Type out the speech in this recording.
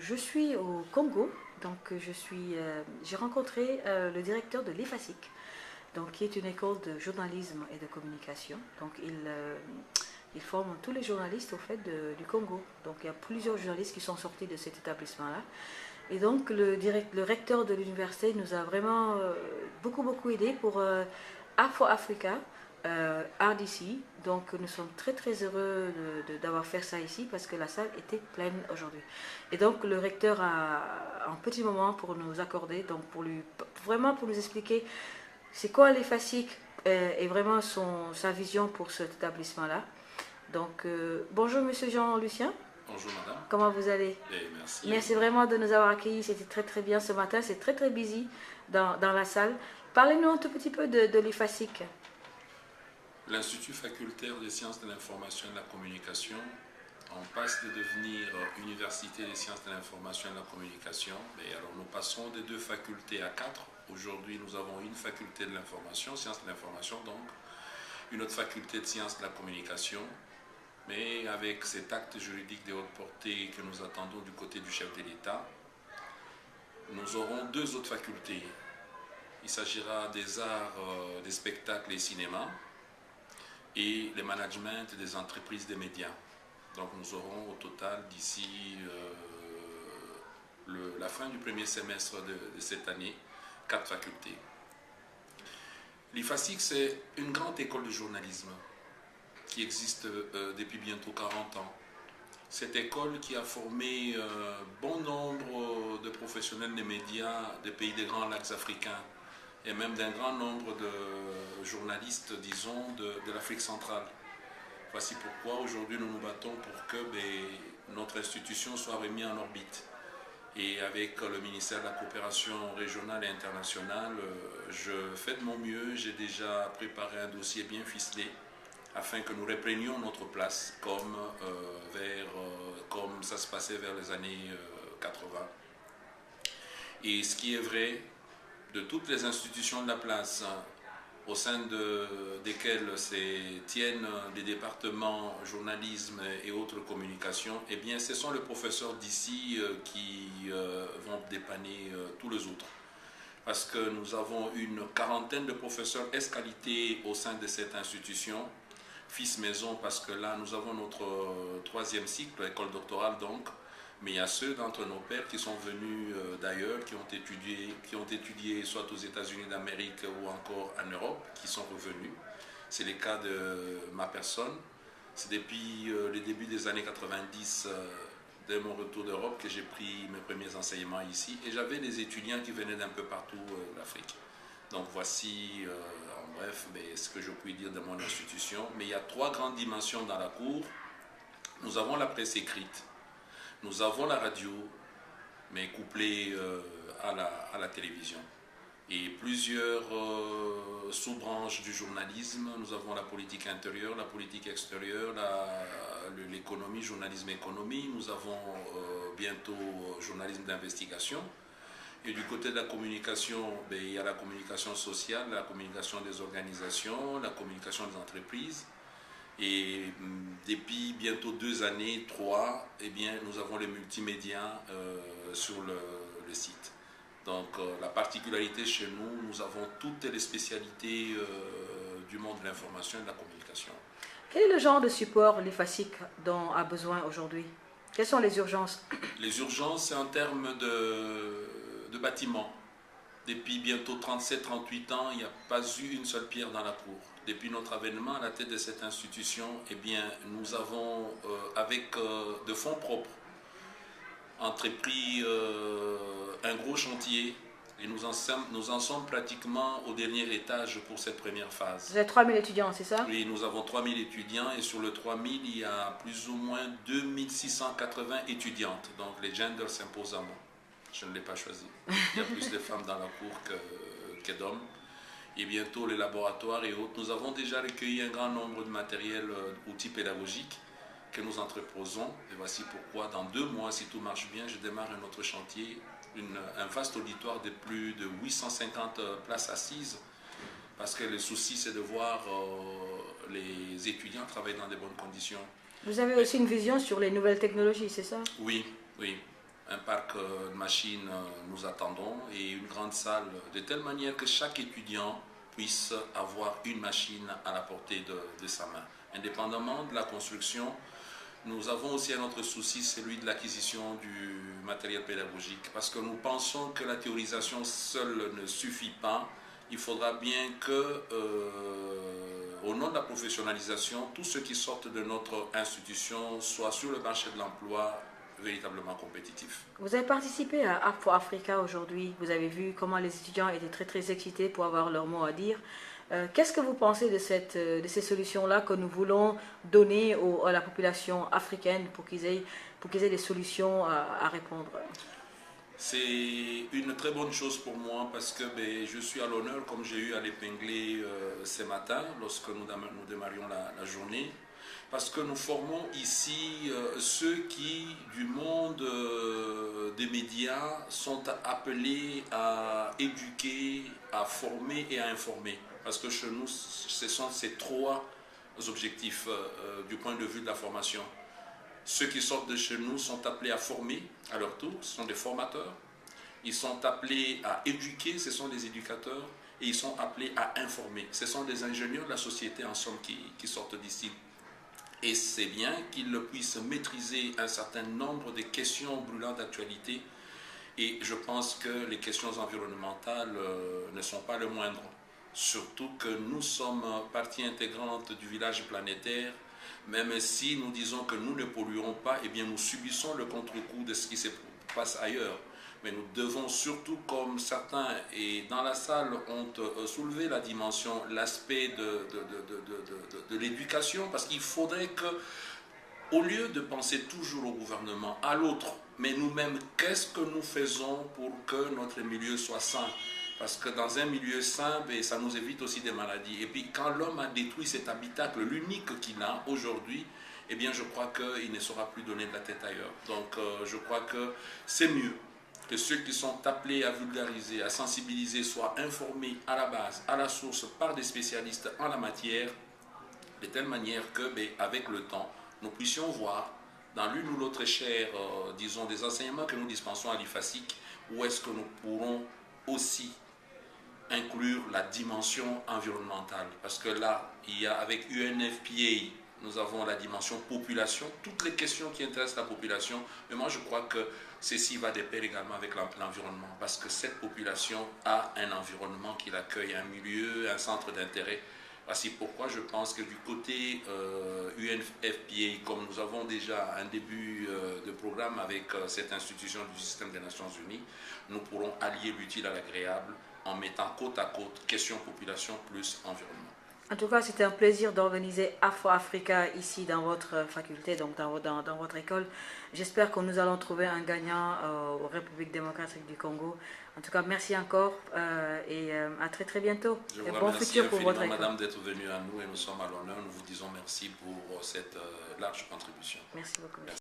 je suis au Congo, donc j'ai rencontré le directeur de l'EFASIC, donc qui est une école de journalisme et de communication. Donc il forme tous les journalistes au fait du Congo. Donc il y a plusieurs journalistes qui sont sortis de cet établissement-là. Et donc le recteur de l'université nous a vraiment beaucoup aidé pour Afro Africa, RDC. Donc nous sommes très heureux d'avoir fait ça ici parce que la salle était pleine aujourd'hui. Et donc le recteur a un petit moment pour nous accorder, donc vraiment pour nous expliquer c'est quoi les FASIC et vraiment sa vision pour cet établissement-là. Donc bonjour Monsieur Jean-Lucien. Bonjour madame. Comment vous allez? Merci. Merci vraiment de nous avoir accueillis, c'était très bien ce matin, c'est très busy dans la salle. Parlez-nous un tout petit peu de l'IFASIC. L'Institut facultaire des sciences de l'information et de la communication, on passe de devenir Université des sciences de l'information et de la communication. Et alors nous passons de 2 facultés à 4. Aujourd'hui nous avons une faculté de l'information, sciences de l'information donc, une autre faculté de sciences de la communication, mais avec cet acte juridique de haute portée que nous attendons du côté du chef de l'État, nous aurons 2 autres facultés. Il s'agira des arts, des spectacles et cinéma et le management des entreprises des médias. Donc nous aurons au total d'ici la fin du premier semestre de cette année 4 facultés. L'IFASIC, c'est une grande école de journalisme qui existe depuis bientôt 40 ans. Cette école qui a formé bon nombre de professionnels des médias des pays des Grands Lacs africains et même d'un grand nombre de journalistes, disons, de l'Afrique centrale. Voici pourquoi aujourd'hui nous nous battons pour que notre institution soit remise en orbite. Et avec le ministère de la Coopération régionale et internationale, je fais de mon mieux. J'ai déjà préparé un dossier bien ficelé afin que nous reprenions notre place comme ça se passait vers les années 80. Et ce qui est vrai de toutes les institutions de la place, au sein desquelles se tiennent des départements journalisme et autres communications, eh bien ce sont les professeurs d'ici qui vont dépanner tous les autres. Parce que nous avons une quarantaine de professeurs ès-qualité au sein de cette institution, fils maison, parce que là nous avons notre 3e cycle, école doctorale donc, mais il y a ceux d'entre nos pairs qui sont venus d'ailleurs, qui ont étudié soit aux États-Unis d'Amérique ou encore en Europe, qui sont revenus. C'est le cas de ma personne. C'est depuis le début des années 90, dès mon retour d'Europe, que j'ai pris mes premiers enseignements ici. Et j'avais des étudiants qui venaient d'un peu partout d'Afrique. Donc voici, en bref, ce que je puis dire de mon institution. Mais il y a 3 grandes dimensions dans la cour. Nous avons la presse écrite. Nous avons la radio, mais couplée à la télévision. Et plusieurs sous-branches du journalisme. Nous avons la politique intérieure, la politique extérieure, l'économie, journalisme économie. Nous avons bientôt journalisme d'investigation. Et du côté de la communication, il y a la communication sociale, la communication des organisations, la communication des entreprises. Et depuis bientôt 2 années, 3, eh bien, nous avons les multimédias sur le site. Donc la particularité chez nous, nous avons toutes les spécialités du monde de l'information et de la communication. Quel est le genre de support l'IFASIC dont a besoin aujourd'hui? Quelles sont les urgences? Les urgences, c'est en termes de bâtiments. Depuis bientôt 37-38 ans, il n'y a pas eu une seule pierre dans la cour. Depuis notre avènement à la tête de cette institution, eh bien, nous avons, avec de fonds propres, entrepris un gros chantier et nous en sommes pratiquement au dernier étage pour cette première phase. Vous avez 3000 étudiants, c'est ça? Oui, nous avons 3000 étudiants et sur le 3000, il y a plus ou moins 2680 étudiantes. Donc les genders s'imposent à moi. Je ne l'ai pas choisi. Il y a plus de femmes dans la cour que d'hommes. Et bientôt les laboratoires et autres. Nous avons déjà recueilli un grand nombre de matériels, outils pédagogiques que nous entreposons. Et voici pourquoi dans 2 mois, si tout marche bien, je démarre un autre chantier, un vaste auditoire de plus de 850 places assises. Parce que le souci, c'est de voir les étudiants travailler dans de bonnes conditions. Vous avez aussi une vision sur les nouvelles technologies, c'est ça? Oui, oui. un parc de machines nous attendons et une grande salle de telle manière que chaque étudiant puisse avoir une machine à la portée de sa main. Indépendamment de la construction, nous avons aussi un autre souci, celui de l'acquisition du matériel pédagogique, parce que nous pensons que la théorisation seule ne suffit pas. Il faudra bien que, au nom de la professionnalisation, tous ceux qui sortent de notre institution soient sur le marché de l'emploi véritablement compétitifs. Vous avez participé à Afro Africa aujourd'hui. Vous avez vu comment les étudiants étaient très excités pour avoir leur mot à dire. Qu'est-ce que vous pensez de ces solutions-là que nous voulons donner à la population africaine pour qu'ils aient des solutions à répondre? C'est une très bonne chose pour moi parce que je suis à l'honneur, comme j'ai eu à l'épingler ce matin, lorsque nous démarrions la journée, parce que nous formons ici ceux qui, du monde des médias, sont appelés à éduquer, à former et à informer. Parce que chez nous, ce sont ces trois objectifs du point de vue de la formation. Ceux qui sortent de chez nous sont appelés à former à leur tour, ce sont des formateurs. Ils sont appelés à éduquer, ce sont des éducateurs. Et ils sont appelés à informer. Ce sont des ingénieurs de la société en somme qui sortent d'ici. Et c'est bien qu'ils puissent maîtriser un certain nombre de questions brûlantes d'actualité. Et je pense que les questions environnementales ne sont pas le moindre. Surtout que nous sommes partie intégrante du village planétaire. Même si nous disons que nous ne polluerons pas, eh bien nous subissons le contre-coup de ce qui se passe ailleurs. Mais nous devons surtout, comme certains et dans la salle ont soulevé la dimension, l'aspect de l'éducation, parce qu'il faudrait que, au lieu de penser toujours au gouvernement, à l'autre, mais nous-mêmes, qu'est-ce que nous faisons pour que notre milieu soit sain? Parce que dans un milieu sain, ça nous évite aussi des maladies. Et puis quand l'homme a détruit cet habitacle, l'unique qu'il a aujourd'hui, eh bien je crois qu'il ne saura plus donner de la tête ailleurs. Donc je crois que c'est mieux que ceux qui sont appelés à vulgariser, à sensibiliser, soient informés à la base, à la source, par des spécialistes en la matière, de telle manière que, avec le temps, nous puissions voir dans l'une ou l'autre chaire, disons, des enseignements que nous dispensons à l'IFASIC, où est-ce que nous pourrons aussi inclure la dimension environnementale. Parce que là, il y a avec UNFPA, nous avons la dimension population, toutes les questions qui intéressent la population. Mais moi, je crois que ceci va de pair également avec l'environnement. Parce que cette population a un environnement qui l'accueille, un milieu, un centre d'intérêt. Voici pourquoi je pense que du côté UNFPA, comme nous avons déjà un début de programme avec cette institution du système des Nations Unies, nous pourrons allier l'utile à l'agréable en mettant côte à côte question population plus environnement. En tout cas, c'était un plaisir d'organiser Afro Africa ici dans votre faculté, donc dans votre école. J'espère que nous allons trouver un gagnant aux Républiques démocratiques du Congo. En tout cas, merci encore et à très bientôt. Je vous remercie infiniment, madame, d'être venue à nous et nous sommes à l'honneur. Nous vous disons merci pour cette large contribution. Merci beaucoup. Merci.